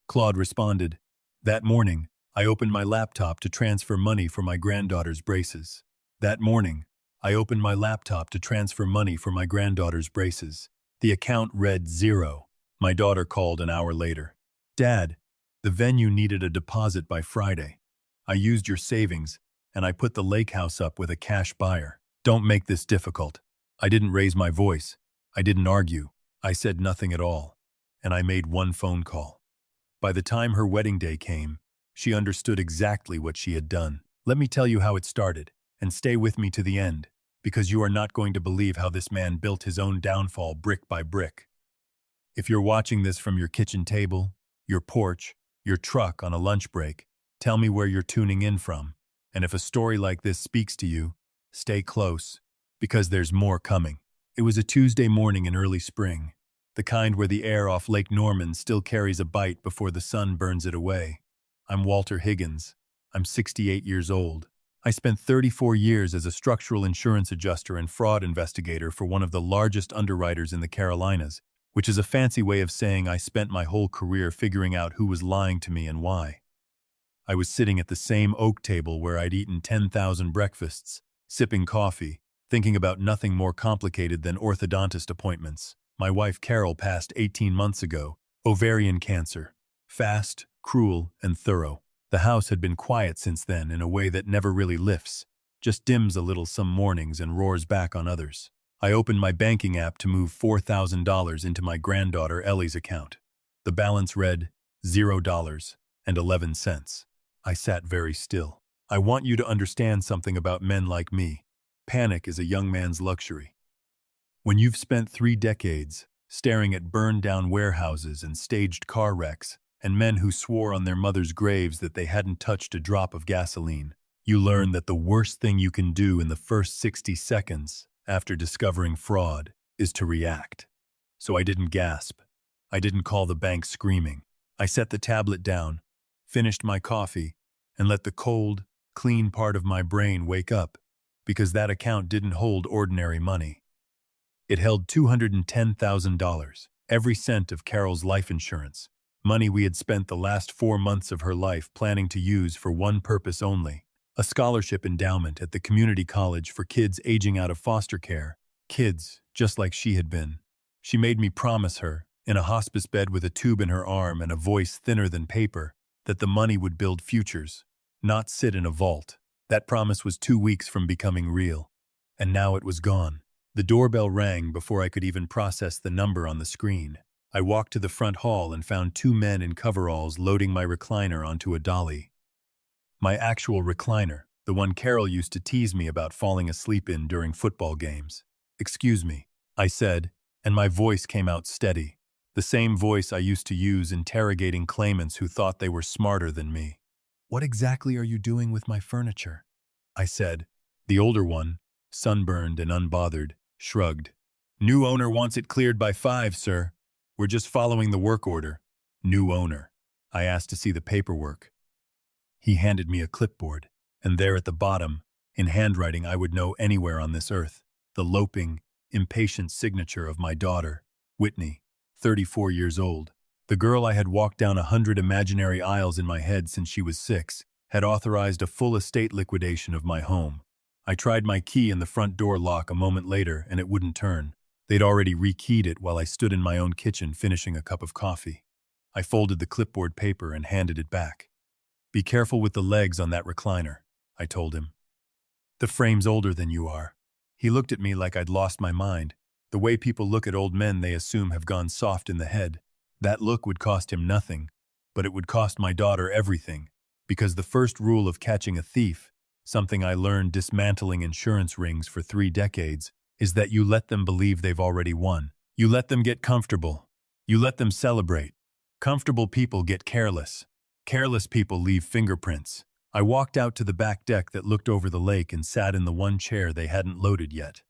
Claude responded. That morning, I opened my laptop to transfer money for my granddaughter's braces. That morning, I opened my laptop to transfer money for my granddaughter's braces. The account read 0. My daughter called an hour later. Dad, the venue needed a deposit by Friday. I used your savings, and I put the lake house up with a cash buyer. Don't make this difficult. I didn't raise my voice. I didn't argue. I said nothing at all. And I made one phone call. By the time her wedding day came, she understood exactly what she had done. Let me tell you how it started, and stay with me to the end, because you are not going to believe how this man built his own downfall brick by brick. If you're watching this from your kitchen table, your porch, your truck on a lunch break, tell me where you're tuning in from. And if a story like this speaks to you, stay close, because there's more coming. It was a Tuesday morning in early spring, the kind where the air off Lake Norman still carries a bite before the sun burns it away. I'm Walter Higgins. I'm 68 years old. I spent 34 years as a structural insurance adjuster and fraud investigator for one of the largest underwriters in the Carolinas, which is a fancy way of saying I spent my whole career figuring out who was lying to me and why. I was sitting at the same oak table where I'd eaten 10,000 breakfasts, sipping coffee, thinking about nothing more complicated than orthodontist appointments. My wife Carol passed 18 months ago, ovarian cancer. Fast, cruel, and thorough. The house had been quiet since then in a way that never really lifts, just dims a little some mornings and roars back on others. I opened my banking app to move $4,000 into my granddaughter Ellie's account. The balance read $0.11. I sat very still. I want you to understand something about men like me. Panic is a young man's luxury. When you've spent 3 decades staring at burned-down warehouses and staged car wrecks, and men who swore on their mothers' graves that they hadn't touched a drop of gasoline, you learn that the worst thing you can do in the first 60 seconds after discovering fraud is to react. So I didn't gasp. I didn't call the bank screaming. I set the tablet down, finished my coffee, and let the cold, clean part of my brain wake up, because that account didn't hold ordinary money. It held $210,000, every cent of Carol's life insurance, money we had spent the last 4 months of her life planning to use for one purpose only, a scholarship endowment at the community college for kids aging out of foster care, kids just like she had been. She made me promise her, in a hospice bed with a tube in her arm and a voice thinner than paper, that the money would build futures, not sit in a vault. That promise was 2 weeks from becoming real, and now it was gone. The doorbell rang before I could even process the number on the screen. I walked to the front hall and found 2 men in coveralls loading my recliner onto a dolly. My actual recliner, the one Carol used to tease me about falling asleep in during football games. "Excuse me," I said, and my voice came out steady, the same voice I used to use interrogating claimants who thought they were smarter than me. "What exactly are you doing with my furniture?" I said. The older one, sunburned and unbothered, shrugged. "New owner wants it cleared by 5, sir. We're just following the work order." New owner. I asked to see the paperwork. He handed me a clipboard, and there at the bottom, in handwriting I would know anywhere on this earth, the loping, impatient signature of my daughter, Whitney, 34 years old. The girl I had walked down 100 imaginary aisles in my head since she was 6, had authorized a full estate liquidation of my home. I tried my key in the front door lock a moment later, and it wouldn't turn. They'd already rekeyed it while I stood in my own kitchen finishing a cup of coffee. I folded the clipboard paper and handed it back. "Be careful with the legs on that recliner," I told him. "The frame's older than you are." He looked at me like I'd lost my mind, the way people look at old men they assume have gone soft in the head. That look would cost him nothing, but it would cost my daughter everything, because the first rule of catching a thief, something I learned dismantling insurance rings for 3 decades, is that you let them believe they've already won. You let them get comfortable. You let them celebrate. Comfortable people get careless. Careless people leave fingerprints. I walked out to the back deck that looked over the lake and sat in the one chair they hadn't loaded yet.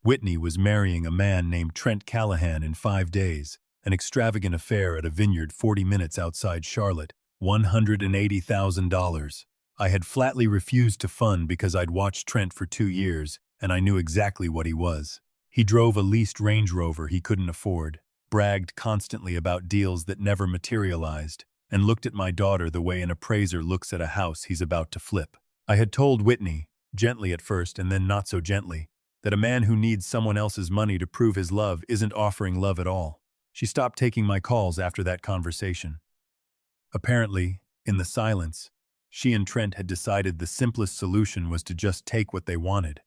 Whitney was marrying a man named Trent Callahan in 5 days, an extravagant affair at a vineyard 40 minutes outside Charlotte, $180,000. I had flatly refused to fund because I'd watched Trent for 2 years, and I knew exactly what he was. He drove a leased Range Rover he couldn't afford. bragged constantly about deals that never materialized, and looked at my daughter the way an appraiser looks at a house he's about to flip. I had told Whitney, gently at first and then not so gently, that a man who needs someone else's money to prove his love isn't offering love at all. She stopped taking my calls after that conversation. Apparently, in the silence, she and Trent had decided the simplest solution was to just take what they wanted.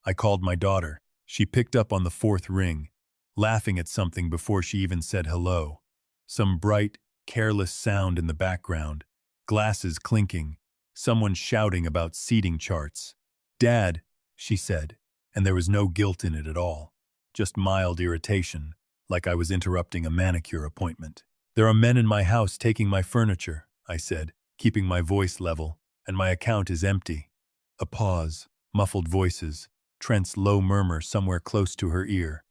I called my daughter. She picked up on the fourth ring, laughing at something before she even said hello. Some bright, careless sound in the background, glasses clinking, someone shouting about seating charts. "Dad," she said, and there was no guilt in it at all, just mild irritation, like I was interrupting a manicure appointment. "There are men in my house taking my furniture," I said, keeping my voice level, "and my account is empty." A pause, muffled voices, Trent's low murmur somewhere close to her ear.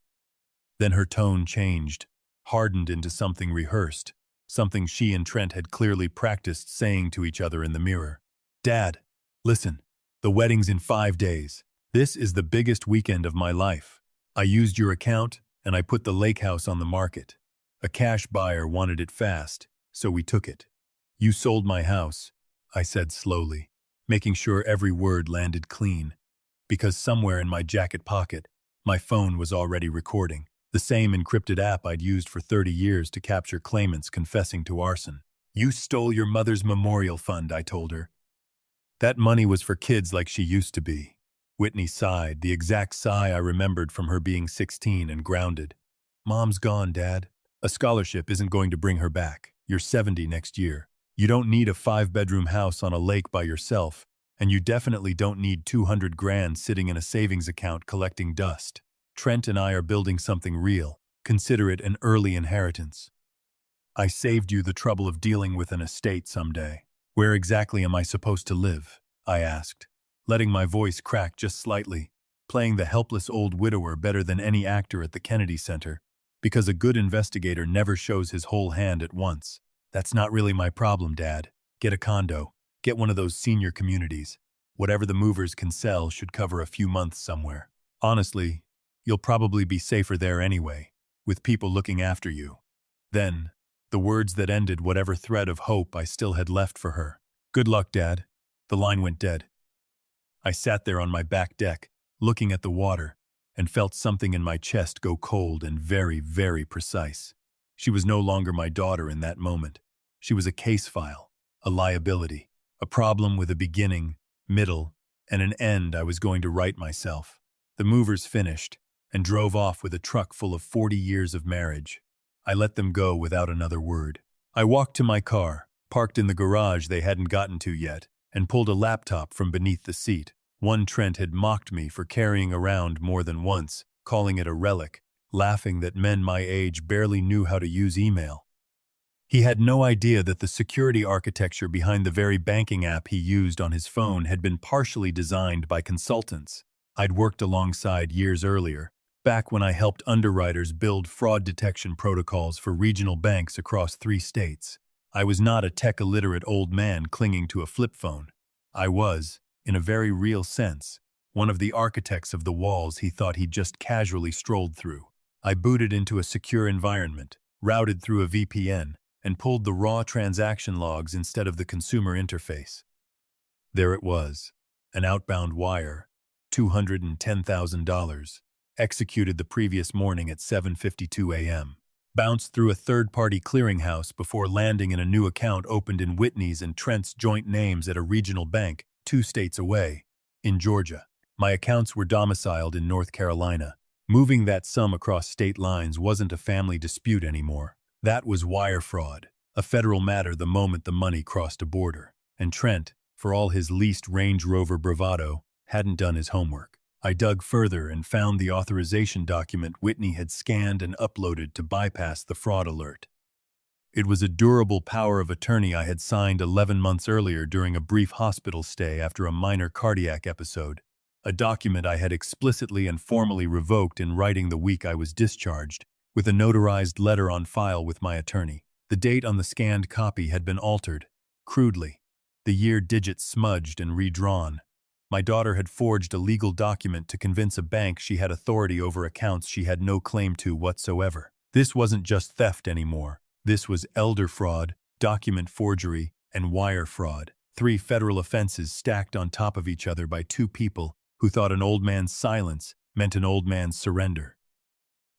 Then her tone changed, hardened into something rehearsed, something she and Trent had clearly practiced saying to each other in the mirror. "Dad, listen, the wedding's in 5 days. This is the biggest weekend of my life. I used your account, and I put the lake house on the market. A cash buyer wanted it fast, so we took it. You sold my house," I said slowly, making sure every word landed clean, because somewhere in my jacket pocket, my phone was already recording, the same encrypted app I'd used for 30 years to capture claimants confessing to arson. "You stole your mother's memorial fund," I told her. "That money was for kids like she used to be." Whitney sighed, the exact sigh I remembered from her being 16 and grounded. "Mom's gone, Dad. A scholarship isn't going to bring her back. You're 70 next year. You don't need a 5-bedroom house on a lake by yourself, and you definitely don't need 200 grand sitting in a savings account collecting dust. Trent and I are building something real. Consider it an early inheritance. I saved you the trouble of dealing with an estate someday. Where exactly am I supposed to live?" I asked, letting my voice crack just slightly, playing the helpless old widower better than any actor at the Kennedy Center, because a good investigator never shows his whole hand at once. "That's not really my problem, Dad. Get a condo. Get one of those senior communities. Whatever the movers can sell should cover a few months somewhere. Honestly, you'll probably be safer there anyway, with people looking after you." Then, the words that ended whatever thread of hope I still had left for her. "Good luck, Dad." The line went dead. I sat there on my back deck, looking at the water, and felt something in my chest go cold and very, very precise. She was no longer my daughter in that moment. She was a case file, a liability, a problem with a beginning, middle, and an end I was going to write myself. The movers finished and drove off with a truck full of 40 years of marriage. I let them go without another word. I walked to my car, parked in the garage they hadn't gotten to yet, and pulled a laptop from beneath the seat. One Trent had mocked me for carrying around more than once, calling it a relic, laughing that men my age barely knew how to use email. He had no idea that the security architecture behind the very banking app he used on his phone had been partially designed by consultants I'd worked alongside years earlier, back when I helped underwriters build fraud detection protocols for regional banks across 3 states. I was not a tech-illiterate old man clinging to a flip phone. I was, in a very real sense, one of the architects of the walls he thought he'd just casually strolled through. I booted into a secure environment, routed through a VPN, and pulled the raw transaction logs instead of the consumer interface. There it was, an outbound wire, $210,000, executed the previous morning at 7:52 a.m. Bounced through a third-party clearinghouse before landing in a new account opened in Whitney's and Trent's joint names at a regional bank 2 states away, in Georgia. My accounts were domiciled in North Carolina. Moving that sum across state lines wasn't a family dispute anymore. That was wire fraud, a federal matter the moment the money crossed a border. And Trent, for all his leased Range Rover bravado, hadn't done his homework. I dug further and found the authorization document Whitney had scanned and uploaded to bypass the fraud alert. It was a durable power of attorney I had signed 11 months earlier during a brief hospital stay after a minor cardiac episode, a document I had explicitly and formally revoked in writing the week I was discharged, with a notarized letter on file with my attorney. The date on the scanned copy had been altered, crudely, the year digits smudged and redrawn. My daughter had forged a legal document to convince a bank she had authority over accounts she had no claim to whatsoever. This wasn't just theft anymore. This was elder fraud, document forgery, and wire fraud. 3 federal offenses stacked on top of each other by 2 people who thought an old man's silence meant an old man's surrender.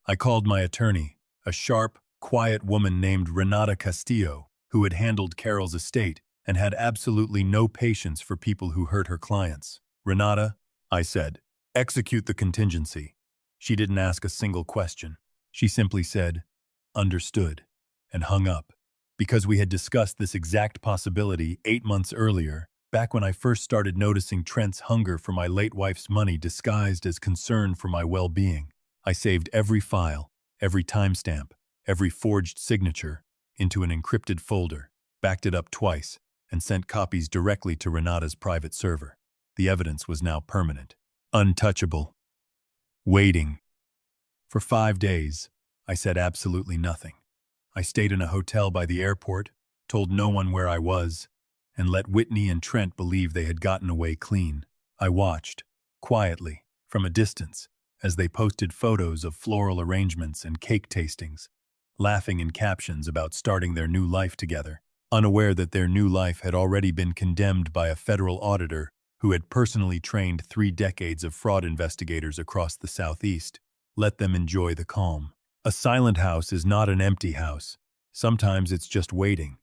I called my attorney, a sharp, quiet woman named Renata Castillo, who had handled Carol's estate and had absolutely no patience for people who hurt her clients. "Renata," I said, "execute the contingency." She didn't ask a single question. She simply said, "Understood," and hung up. Because we had discussed this exact possibility 8 months earlier, back when I first started noticing Trent's hunger for my late wife's money disguised as concern for my well-being, I saved every file, every timestamp, every forged signature into an encrypted folder, backed it up twice, and sent copies directly to Renata's private server. The evidence was now permanent, untouchable. Waiting. For 5 days, I said absolutely nothing. I stayed in a hotel by the airport, told no one where I was, and let Whitney and Trent believe they had gotten away clean. I watched, quietly, from a distance, as they posted photos of floral arrangements and cake tastings, laughing in captions about starting their new life together, unaware that their new life had already been condemned by a federal auditor who had personally trained 3 decades of fraud investigators across the Southeast. Let them enjoy the calm. A silent house is not an empty house. Sometimes it's just waiting.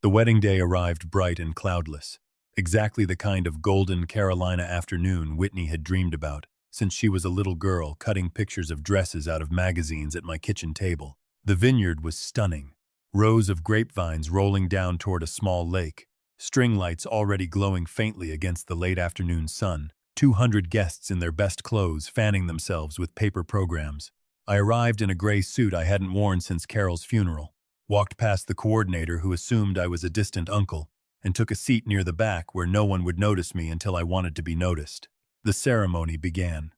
The wedding day arrived bright and cloudless, exactly the kind of golden Carolina afternoon Whitney had dreamed about since she was a little girl cutting pictures of dresses out of magazines at my kitchen table. The vineyard was stunning. Rows of grapevines rolling down toward a small lake, string lights already glowing faintly against the late afternoon sun, 200 guests in their best clothes fanning themselves with paper programs. I arrived in a gray suit I hadn't worn since Carol's funeral, walked past the coordinator who assumed I was a distant uncle, and took a seat near the back where no one would notice me until I wanted to be noticed. The ceremony began.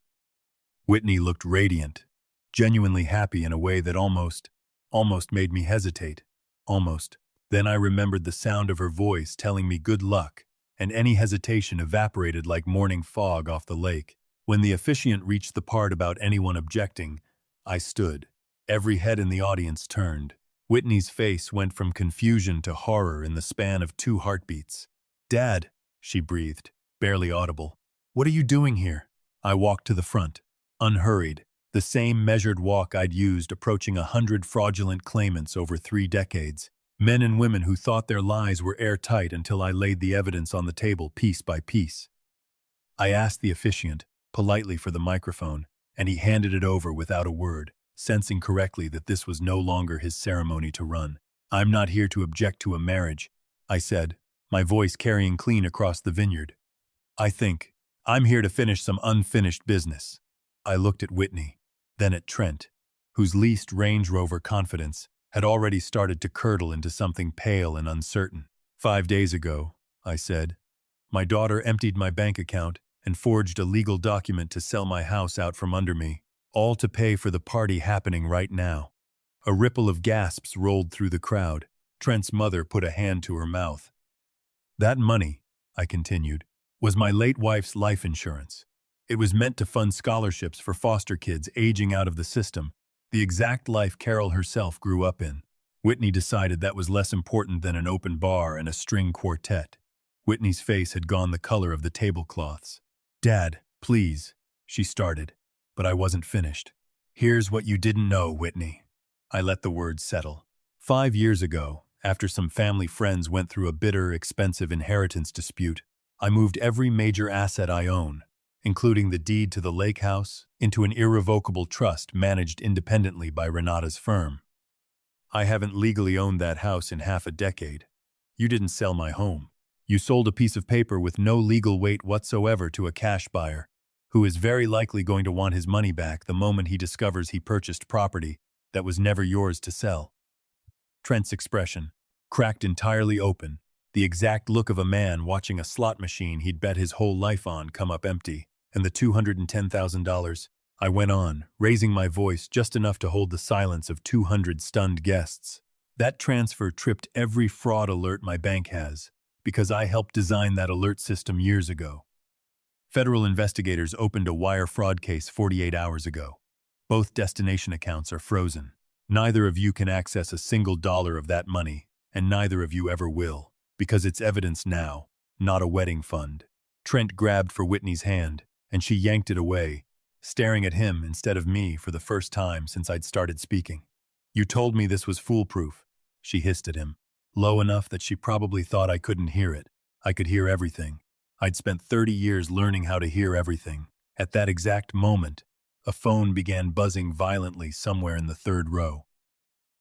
Whitney looked radiant, genuinely happy in a way that almost made me hesitate. Almost. Then I remembered the sound of her voice telling me good luck, and any hesitation evaporated like morning fog off the lake. When the officiant reached the part about anyone objecting, I stood. Every head in the audience turned. Whitney's face went from confusion to horror in the span of 2 heartbeats. "Dad," she breathed, barely audible. "What are you doing here?" I walked to the front, unhurried, the same measured walk I'd used approaching 100 fraudulent claimants over 3 decades. Men and women who thought their lies were airtight until I laid the evidence on the table piece by piece. I asked the officiant, politely for the microphone, and he handed it over without a word, sensing correctly that this was no longer his ceremony to run. "I'm not here to object to a marriage," I said, my voice carrying clean across the vineyard. I'm here to finish some unfinished business." I looked at Whitney, then at Trent, whose leased Range Rover confidence had already started to curdle into something pale and uncertain. 5 days ago," I said, "my daughter emptied my bank account and forged a legal document to sell my house out from under me, all to pay for the party happening right now." A ripple of gasps rolled through the crowd. Trent's mother put a hand to her mouth. "That money," I continued, "was my late wife's life insurance. It was meant to fund scholarships for foster kids aging out of the system, the exact life Carol herself grew up in. Whitney decided that was less important than an open bar and a string quartet." Whitney's face had gone the color of the tablecloths. "Dad, please," she started, but I wasn't finished. "Here's what you didn't know, Whitney." I let the words settle. 5 years ago, after some family friends went through a bitter, expensive inheritance dispute, I moved every major asset I own, including the deed to the lake house, into an irrevocable trust managed independently by Renata's firm. I haven't legally owned that house in half a decade. You didn't sell my home. You sold a piece of paper with no legal weight whatsoever to a cash buyer, who is very likely going to want his money back the moment he discovers he purchased property that was never yours to sell. Trent's expression, cracked entirely open, the exact look of a man watching a slot machine he'd bet his whole life on come up empty, and the $210,000, I went on, raising my voice just enough to hold the silence of 200 stunned guests. "That transfer tripped every fraud alert my bank has, because I helped design that alert system years ago. Federal investigators opened a wire fraud case 48 hours ago. Both destination accounts are frozen. Neither of you can access a single dollar of that money, and neither of you ever will, because it's evidence now, not a wedding fund. Trent grabbed for Whitney's hand, and she yanked it away, staring at him instead of me for the first time since I'd started speaking. You told me this was foolproof, she hissed at him, low enough that she probably thought I couldn't hear it. I could hear everything. I'd spent 30 years learning how to hear everything. At that exact moment, a phone began buzzing violently somewhere in the third row.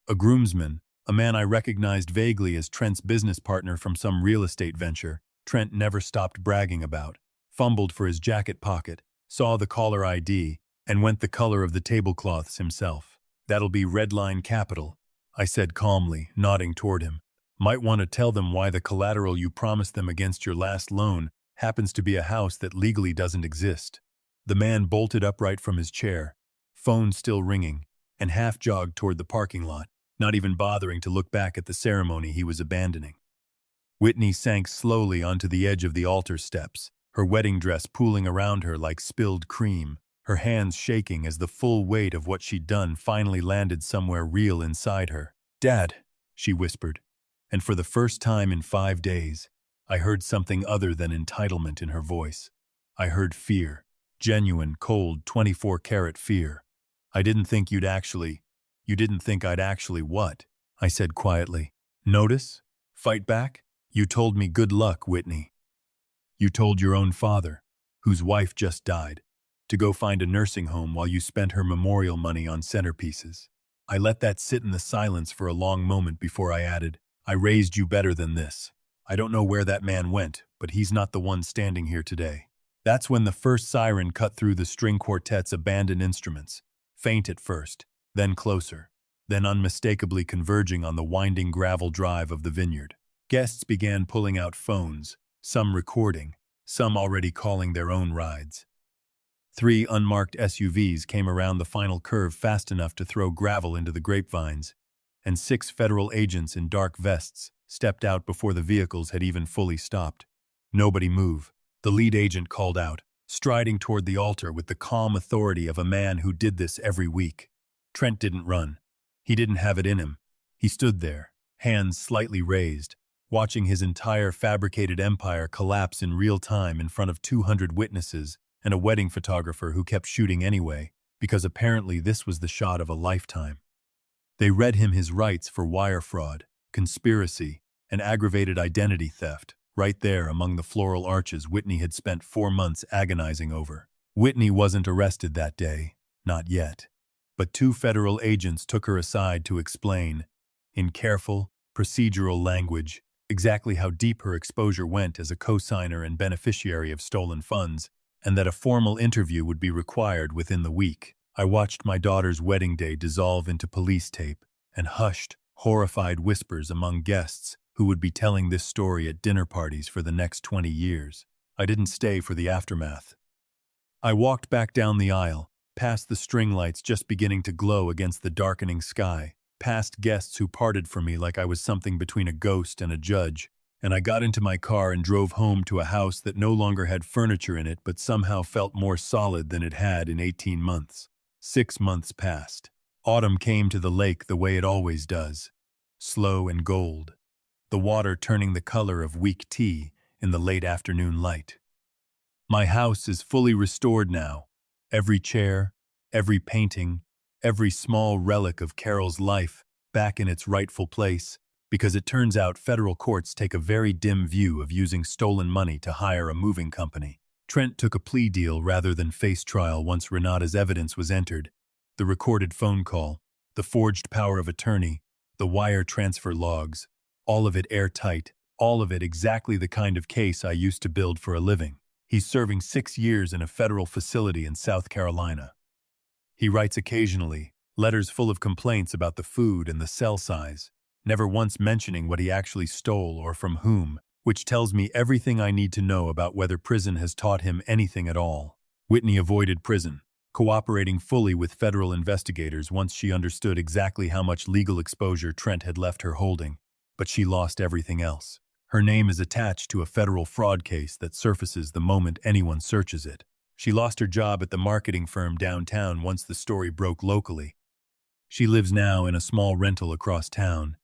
A groomsman, a man I recognized vaguely as Trent's business partner from some real estate venture Trent never stopped bragging about, fumbled for his jacket pocket, saw the caller ID, and went the color of the tablecloths himself. That'll be Redline Capital, I said calmly, nodding toward him. Might want to tell them why the collateral you promised them against your last loan happens to be a house that legally doesn't exist. The man bolted upright from his chair, phone still ringing, and half-jogged toward the parking lot, not even bothering to look back at the ceremony he was abandoning. Whitney sank slowly onto the edge of the altar steps, her wedding dress pooling around her like spilled cream, her hands shaking as the full weight of what she'd done finally landed somewhere real inside her. "Dad," she whispered, and for the first time in 5 days, I heard something other than entitlement in her voice. I heard fear, genuine, cold, 24-karat fear. You didn't think I'd actually what? I said quietly. Notice? Fight back? You told me good luck, Whitney. You told your own father, whose wife just died, to go find a nursing home while you spent her memorial money on centerpieces. I let that sit in the silence for a long moment before I added, I raised you better than this. I don't know where that man went, but he's not the one standing here today. That's when the first siren cut through the string quartet's abandoned instruments, faint at first, then closer, then unmistakably converging on the winding gravel drive of the vineyard. Guests began pulling out phones, some recording, some already calling their own rides. 3 unmarked SUVs came around the final curve fast enough to throw gravel into the grapevines, and 6 federal agents in dark vests stepped out before the vehicles had even fully stopped. Nobody move, the lead agent called out, striding toward the altar with the calm authority of a man who did this every week. Trent didn't run. He didn't have it in him. He stood there, hands slightly raised, watching his entire fabricated empire collapse in real time in front of 200 witnesses and a wedding photographer who kept shooting anyway, because apparently this was the shot of a lifetime. They read him his rights for wire fraud, conspiracy, and aggravated identity theft, right there among the floral arches Whitney had spent 4 months agonizing over. Whitney wasn't arrested that day, not yet. But 2 federal agents took her aside to explain, in careful, procedural language, exactly how deep her exposure went as a co-signer and beneficiary of stolen funds, and that a formal interview would be required within the week. I watched my daughter's wedding day dissolve into police tape and hushed, horrified whispers among guests who would be telling this story at dinner parties for the next 20 years. I didn't stay for the aftermath. I walked back down the aisle, past the string lights just beginning to glow against the darkening sky, past guests who parted from me like I was something between a ghost and a judge, and I got into my car and drove home to a house that no longer had furniture in it but somehow felt more solid than it had in 18 months. 6 months passed. Autumn came to the lake the way it always does, slow and gold, the water turning the color of weak tea in the late afternoon light. My house is fully restored now. Every chair, every painting, every small relic of Carol's life back in its rightful place, because it turns out federal courts take a very dim view of using stolen money to hire a moving company. Trent took a plea deal rather than face trial once Renata's evidence was entered. The recorded phone call, the forged power of attorney, the wire transfer logs, all of it airtight, all of it exactly the kind of case I used to build for a living. He's serving 6 years in a federal facility in South Carolina. He writes occasionally, letters full of complaints about the food and the cell size, never once mentioning what he actually stole or from whom, which tells me everything I need to know about whether prison has taught him anything at all. Whitney avoided prison, cooperating fully with federal investigators once she understood exactly how much legal exposure Trent had left her holding, but she lost everything else. Her name is attached to a federal fraud case that surfaces the moment anyone searches it. She lost her job at the marketing firm downtown once the story broke locally. She lives now in a small rental across town,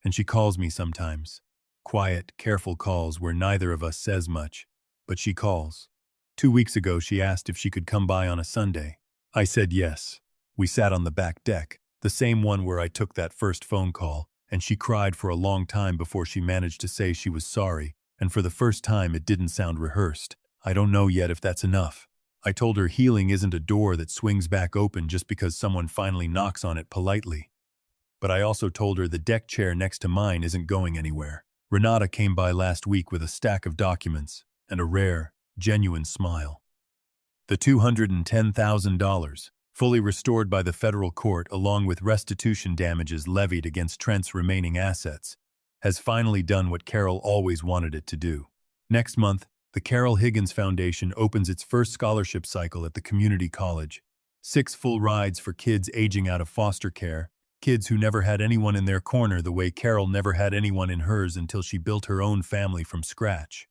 and she calls me sometimes. Quiet, careful calls where neither of us says much, but she calls. 2 weeks ago, she asked if she could come by on a Sunday. I said yes. We sat on the back deck, the same one where I took that first phone call, and she cried for a long time before she managed to say she was sorry, and for the first time it didn't sound rehearsed. I don't know yet if that's enough. I told her healing isn't a door that swings back open just because someone finally knocks on it politely. But I also told her the deck chair next to mine isn't going anywhere. Renata came by last week with a stack of documents and a rare, genuine smile. The $210,000, fully restored by the federal court along with restitution damages levied against Trent's remaining assets, has finally done what Carol always wanted it to do. Next month, the Carol Higgins Foundation opens its first scholarship cycle at the community college. 6 full rides for kids aging out of foster care, kids who never had anyone in their corner the way Carol never had anyone in hers until she built her own family from scratch.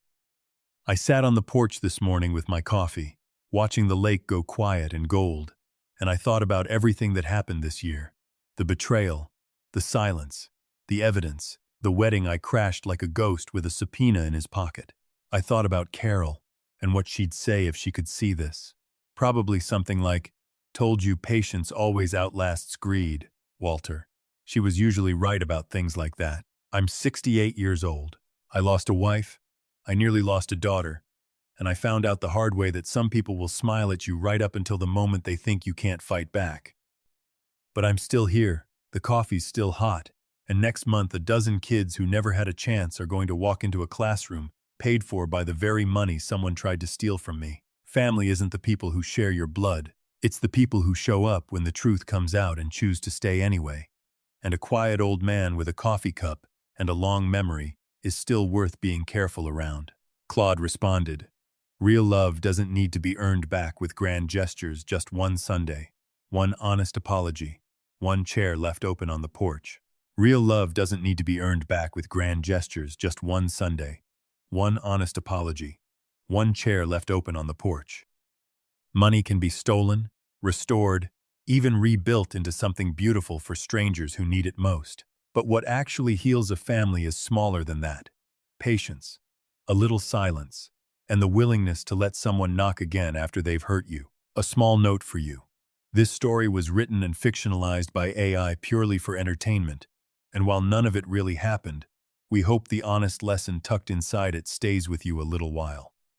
I sat on the porch this morning with my coffee, watching the lake go quiet and gold, and I thought about everything that happened this year. The betrayal, the silence, the evidence, the wedding I crashed like a ghost with a subpoena in his pocket. I thought about Carol and what she'd say if she could see this. Probably something like, "Told you patience always outlasts greed, Walter." She was usually right about things like that. I'm 68 years old. I lost a wife. I nearly lost a daughter. And I found out the hard way that some people will smile at you right up until the moment they think you can't fight back. But I'm still here. The coffee's still hot. And next month, a dozen kids who never had a chance are going to walk into a classroom paid for by the very money someone tried to steal from me. Family isn't the people who share your blood. It's the people who show up when the truth comes out and choose to stay anyway. And a quiet old man with a coffee cup and a long memory is still worth being careful around. Claude responded, "Real love doesn't need to be earned back with grand gestures, just one Sunday, one honest apology, one chair left open on the porch." Real love doesn't need to be earned back with grand gestures, just one Sunday, one honest apology, one chair left open on the porch. Money can be stolen, restored, even rebuilt into something beautiful for strangers who need it most. But what actually heals a family is smaller than that. Patience, a little silence, and the willingness to let someone knock again after they've hurt you. A small note for you. This story was written and fictionalized by AI purely for entertainment, and while none of it really happened, we hope the honest lesson tucked inside it stays with you a little while.